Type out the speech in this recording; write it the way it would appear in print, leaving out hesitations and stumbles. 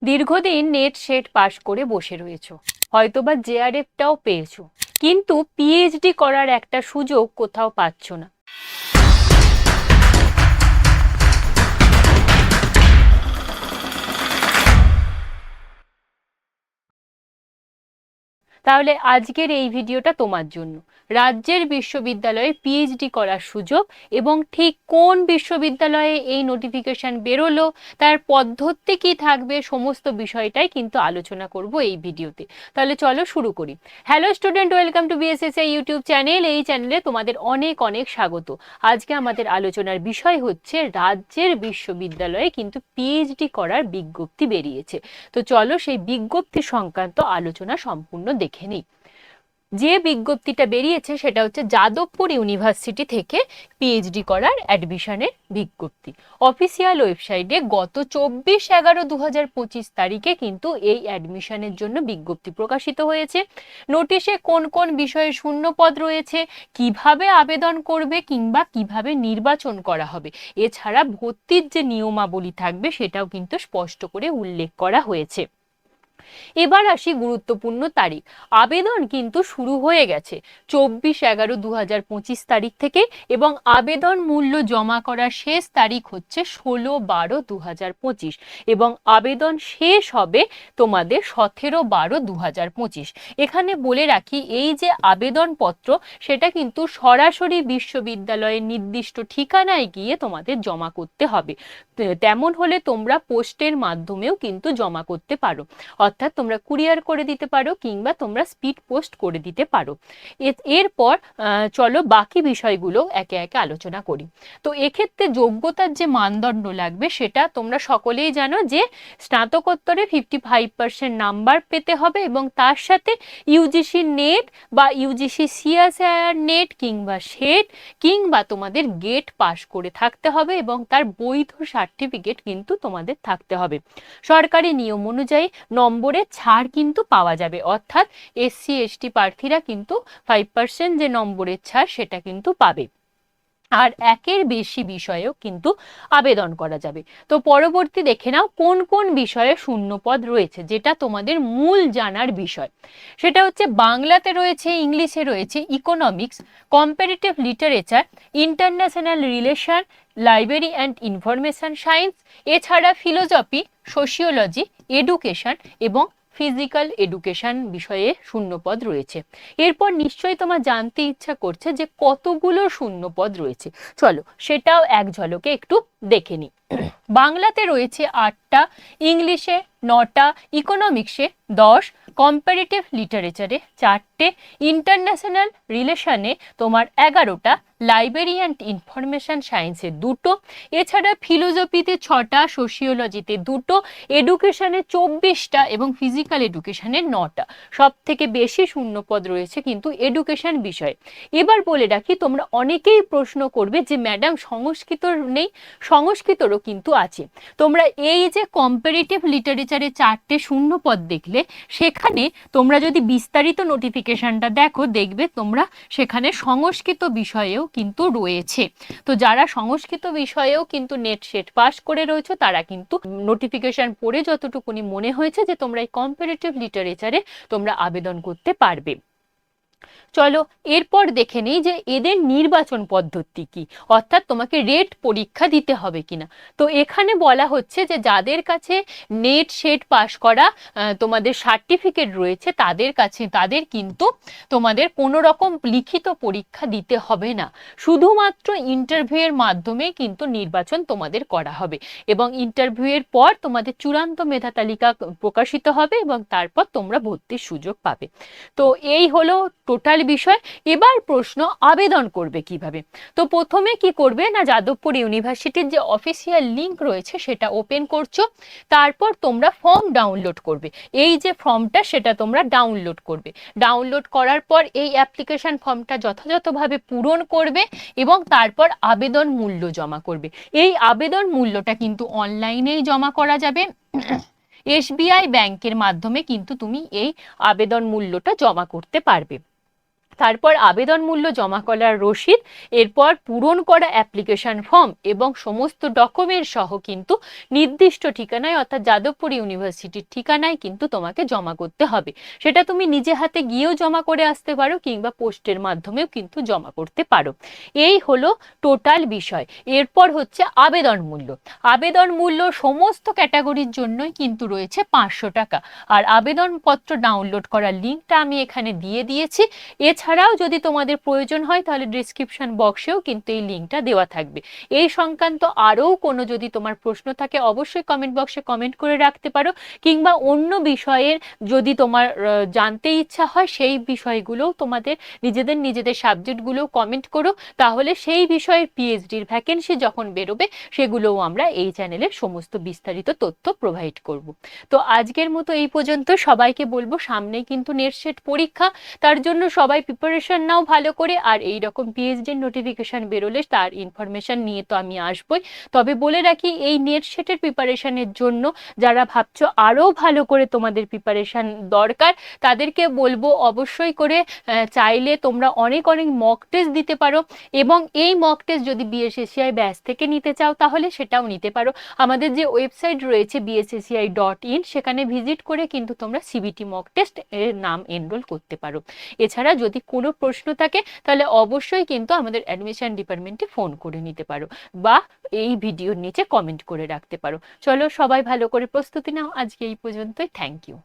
দীর্ঘদিন net set পাশ করে বসে রয়েছো, হয়তোবা জেআরএফটাও পেয়েছো, কিন্তু পিএইচডি করার একটা সুযোগ কোথাও পাচ্ছ না। তাহলে আজকের এই ভিডিওটা তোমার জন্য। রাজ্যের বিশ্ববিদ্যালয়ে পিএইচডি করার সুযোগ এবং ঠিক কোন বিশ্ববিদ্যালয়ে এই নোটিফিকেশন বেরোলো, তার পদ্ধতি কি থাকবে, সমস্ত বিষয়টাই কিন্তু আলোচনা করব এই ভিডিওতে। তাহলে চলো শুরু করি। Hello student, welcome to BSSI YouTube channel. এই চ্যানেলে তোমাদের অনেক অনেক স্বাগত। আজকে আমাদের আলোচনার বিষয় হচ্ছে রাজ্যের বিশ্ববিদ্যালয়ে কিন্তু পিএইচডি করার বিজ্ঞপ্তি বেরিয়েছে। তো চলো সেই বিজ্ঞপ্তি সংক্রান্ত আলোচনা সম্পূর্ণ দেখে নিই। যে বিজ্ঞপ্তিটা বেরিয়েছে সেটা হচ্ছে যাদবপুর ইউনিভার্সিটি থেকে পিএইচডি করার অ্যাডমিশনের বিজ্ঞপ্তি। অফিসিয়াল ওয়েবসাইটে গত 24/11/2025 তারিখে কিন্তু এই অ্যাডমিশনের জন্য বিজ্ঞপ্তি প্রকাশিত হয়েছে। নোটিশে কোন কোন বিষয়ে শূন্য পদ রয়েছে, কিভাবে আবেদন করবে কিংবা কিভাবে নির্বাচন করা হবে, এছাড়া ভর্তির যে নিয়মাবলী থাকবে সেটাও কিন্তু স্পষ্ট করে উল্লেখ করা হয়েছে। এবার আসি গুরুত্বপূর্ণ তারিখ। আবেদন কিন্তু শুরু হয়ে গেছে 24/11/2025 তারিখ থেকে, এবং আবেদন মূল্য জমা করার শেষ তারিখ হচ্ছে 16/12/2025, এবং আবেদন শেষ হবে তোমাদের 17/12/2025। এখানে বলে রাখি, এই যে আবেদনপত্র সেটা কিন্তু সরাসরি বিশ্ববিদ্যালয়ের নির্দিষ্ট ঠিকানায় গিয়ে তোমাদের জমা করতে হবে। তেমন হলে তোমরা পোস্টের মাধ্যমেও কিন্তু জমা করতে পারো, অর্থাৎ তোমরা কুরিয়ার করে দিতে পারো কিংবা তোমরা স্পিড পোস্ট করে দিতে পারো। এরপর চলো বাকি বিষয়গুলো একে একে আলোচনা করি। তো এক্ষেত্রে যোগ্যতার যে মানদণ্ড লাগবে সেটা তোমরা সকলেই জানো যে স্নাতকোত্তরে 55% নাম্বার পেতে হবে, এবং তার সাথে ইউজিসি নেট বা ইউজিসি সিএসআইআর নেট কিংবা সেট কিংবা তোমাদের গেট পাশ করে থাকতে হবে, এবং তার বৈধ সার্টিফিকেট কিন্তু তোমাদের থাকতে হবে। সরকারি নিয়ম অনুযায়ী নম্বরে ছাড় কিন্তু পাওয়া যাবে, অর্থাৎ এসসি এসটি প্রার্থীরা কিন্তু 5% যে নম্বরের ছাড় সেটা কিন্তু পাবে। আর একের বেশি বিষয়েও কিন্তু আবেদন করা যাবে। তো পরবর্তী দেখে নাও কোন কোন বিষয়ে শূন্য পদ রয়েছে, যেটা তোমাদের মূল জানার বিষয়। সেটা হচ্ছে বাংলাতে রয়েছে, ইংলিশে রয়েছে, economics, comparative literature, international relation, library and information science, এছাড়া ফিলোসফি, সোশিওলজি, এডুকেশন এবং ফিজিক্যাল এডুকেশন বিষয়ে শূন্যপদ রয়েছে। এরপর নিশ্চয়ই তোমার জানতে ইচ্ছা করছে যে কতগুলো শূন্যপদ রয়েছে। চলো সেটাও এক ঝলকে একটু দেখে নিই। বাংলাতে রয়েছে 8টা, ইংলিশে 9টা, ইকোনমিক্সে 10, কম্পারেটিভ লিটারেচারে 4টে, ইন্টারন্যাশনাল রিলেশনে তোমার 11টা, লাইব্রেরি অ্যান্ড ইনফরমেশন সায়েন্সে 2টো, এছাড়া ফিলোসফিতে 6টা, সোশিওলজিতে 2টো, এডুকেশনে 24টা এবং ফিজিক্যাল এডুকেশনে 9টা। সব থেকে বেশি শূন্যপদ রয়েছে কিন্তু এডুকেশন বিষয়ে। এবার বলে রাখি, তোমরা অনেকেই প্রশ্ন করবে যে ম্যাডাম সংস্কৃত নেই, সংস্কৃতরও কিন্তু আছে। তোমরা এই যে কম্পারেটিভ লিটারেচারে 4টে শূন্যপদ দেখলে, সেখানে তোমরা যদি বিস্তারিত নোটিফিকেশনটা দেখো দেখবে তোমরা সেখানে সংস্কৃত বিষয়েও কিন্তু রয়েছে। তো যারা সংস্কৃত বিষয়েও কিন্তু নেট সেট পাস করে রয়েছে তারা কিন্তু নোটিফিকেশন পড়ে যতটুকুনি মনে হয়েছে যে তোমরা এই কম্পারেটিভ লিটারেচারে তোমরা আবেদন করতে পারবে। চলো এরপর দেখে নেই যে এদের নির্বাচন পদ্ধতি কি, অর্থাৎ তোমাকে রেট পরীক্ষা দিতে হবে কিনা। তো এখানে বলা হচ্ছে যে যাদের কাছে নেট সেট পাস করা তোমাদের সার্টিফিকেট রয়েছে তাদের কিন্তু তোমাদের কোনো রকম লিখিত পরীক্ষা দিতে হবে না, শুধুমাত্র ইন্টারভিউয়ের মাধ্যমে কিন্তু নির্বাচন তোমাদের করা হবে, এবং ইন্টারভিউয়ের পর তোমাদের চূড়ান্ত মেধা তালিকা প্রকাশিত হবে এবং তারপর তোমরা ভর্তির সুযোগ পাবে। তো এই হলো টোটাল বিষয়। এবার প্রশ্ন, আবেদন করবে কিভাবে? তো প্রথমে কি করবে না, যাদবপুর ইউনিভার্সিটির যে অফিসিয়াল লিংক রয়েছে সেটা ওপেন করছো, তারপর তোমরা ফর্ম ডাউনলোড করবে। এই যে ফর্মটা সেটা তোমরা ডাউনলোড করবে। ডাউনলোড করার পর এই অ্যাপ্লিকেশন ফর্মটা যথাযথভাবে পূরণ করবে এবং তারপর আবেদন মূল্য জমা করবে। এই আবেদন মূল্যটা কিন্তু অনলাইনেই জমা করা যাবে। এসবিআই ব্যাংকের মাধ্যমে কিন্তু তুমি এই আবেদন মূল্যটা জমা করতে পারবে। তারপর আবেদন মূল্য জমা করার রসিদ, এরপর পূরণ করা অ্যাপ্লিকেশন ফর্ম এবং সমস্ত ডকুমেন্ট সহ কিন্তু নির্দিষ্ট ঠিকানায় অর্থাৎ যাদবপুর ইউনিভার্সিটির ঠিকানায় কিন্তু তোমাকে জমা করতে হবে। সেটা তুমি নিজে হাতে গিয়েও জমা করে আসতে পারো কিংবা পোস্টের মাধ্যমেও কিন্তু জমা করতে পারো। এই হলো টোটাল বিষয়। এরপর হচ্ছে আবেদন মূল্য। আবেদন মূল্য সমস্ত ক্যাটাগরির জন্যই কিন্তু রয়েছে 500 টাকা। আর আবেদনপত্র ডাউনলোড করার লিঙ্কটা আমি এখানে দিয়ে দিয়েছি। এছাড়াও যদি তোমাদের প্রয়োজন হয় তাহলে ডিসক্রিপশন বক্সেও কিন্তু এই লিঙ্কটা দেওয়া থাকবে। এই সংক্রান্ত আরও কোনো যদি তোমার প্রশ্ন থাকে অবশ্যই কমেন্ট বক্সে কমেন্ট করে রাখতে পারো, কিংবা অন্য বিষয়ের যদি তোমার জানতে ইচ্ছা হয় সেই বিষয়গুলোও তোমাদের নিজেদের সাবজেক্টগুলো কমেন্ট করো, তাহলে সেই বিষয়ের পিএইচডির ভ্যাকেন্সি যখন বেরোবে সেগুলোও আমরা এই চ্যানেলের সমস্ত বিস্তারিত তথ্য প্রোভাইড করব। তো আজকের মতো এই পর্যন্ত। সবাইকে বলবো সামনেই কিন্তু নেট সেট পরীক্ষা, তার জন্য সবাই প্রিপারেশন নাও ভালো করে। আর এই রকম পিএইচডির নোটিফিকেশন বেরোলে তার ইনফরমেশন নিয়ে তো আমি আসবই। তবে বলে রাখি, এই নেট সেটের প্রিপারেশনের জন্য যারা ভাবছো আরও ভালো করে তোমাদের প্রিপারেশন দরকার, তাদেরকে বলবো অবশ্যই করে চাইলে তোমরা অনেক অনেক মক টেস্ট দিতে পারো। এবং এই মক টেস্ট যদি বিএসএসসিআই ব্যাচ থেকে নিতে চাও তাহলে সেটাও নিতে পারো। আমাদের যে ওয়েবসাইট রয়েছে bssci.in, সেখানে ভিজিট করে কিন্তু তোমরা সিবিটি মক টেস্ট এর নাম এনরোল করতে পারো। এছাড়া যদি কোনো প্রশ্ন থাকে তাহলে অবশ্যই কিন্তু আমাদের অ্যাডমিশন ডিপার্টমেন্টে ফোন করে নিতে পারো বা এই ভিডিওর নিচে কমেন্ট করে রাখতে পারো। চলো সবাই ভালো করে প্রস্তুতি নাও। আজকে এই পর্যন্তই। Thank you.